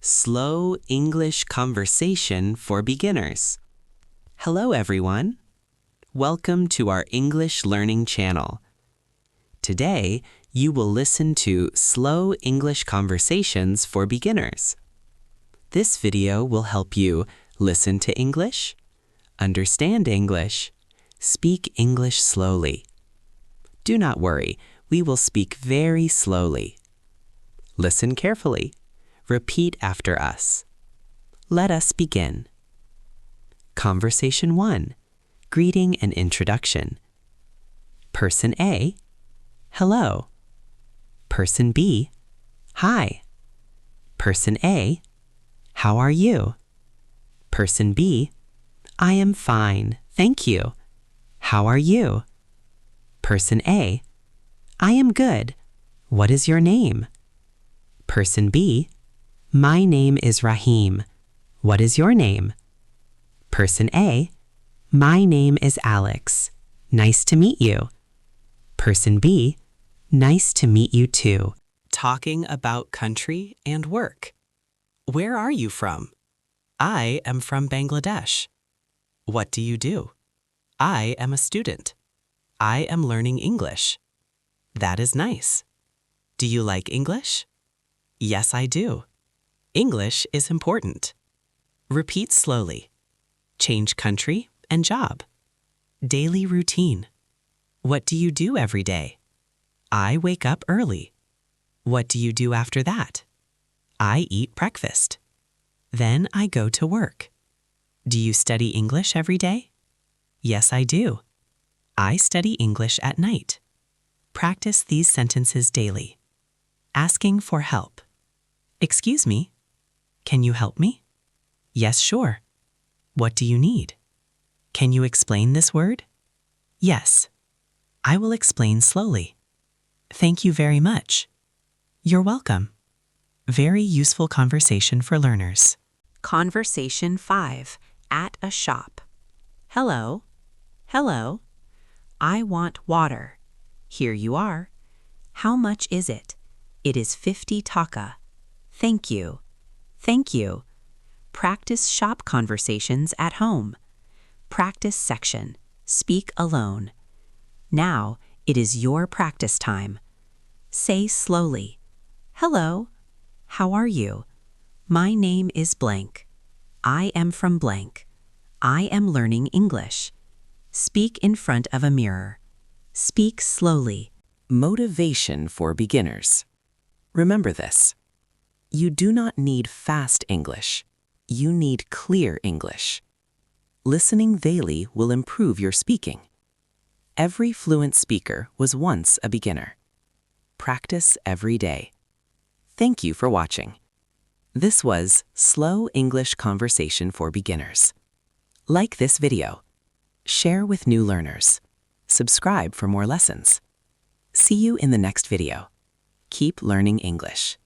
Slow English Conversation for Beginners. Hello everyone. Welcome to our English learning channel. Today, you will listen to Slow English Conversations for Beginners. This video will help you listen to English, understand English, speak English slowly. Do not worry, we will speak very slowly. Listen carefully. Repeat after us. Let us begin. Conversation 1. Greeting and introduction. Person A, hello. Person B, hi. Person A, how are you? Person B, I am fine, thank you. How are you? Person A, I am good. What is your name? Person B, my name is Rahim. What is your name? Person A, my name is Alex. Nice to meet you. Person B, nice to meet you too. Talking about country and work. Where are you from? I am from Bangladesh. What do you do? I am a student. I am learning English. That is nice. Do you like English? Yes, I do. English is important. Repeat slowly. Change country and job. Daily routine. What do you do every day? I wake up early. What do you do after that? I eat breakfast. Then I go to work. Do you study English every day? Yes, I do. I study English at night. Practice these sentences daily. Asking for help. Excuse me, can you help me? Yes, sure. What do you need? Can you explain this word? Yes. I will explain slowly. Thank you very much. You're welcome. Very useful conversation for learners. Conversation 5. At a shop. Hello. Hello. I want water. Here you are. How much is it? It is 50 taka. Thank you. Thank you. Practice shop conversations at home. Practice section. Speak alone. Now it is your practice time. Say slowly. Hello. How are you? My name is blank. I am from blank. I am learning English. Speak in front of a mirror. Speak slowly. Motivation for beginners. Remember this. You do not need fast English. You need clear English. Listening daily will improve your speaking. Every fluent speaker was once a beginner. Practice every day. Thank you for watching. This was Slow English Conversation for Beginners. Like this video. Share with new learners. Subscribe for more lessons. See you in the next video. Keep learning English.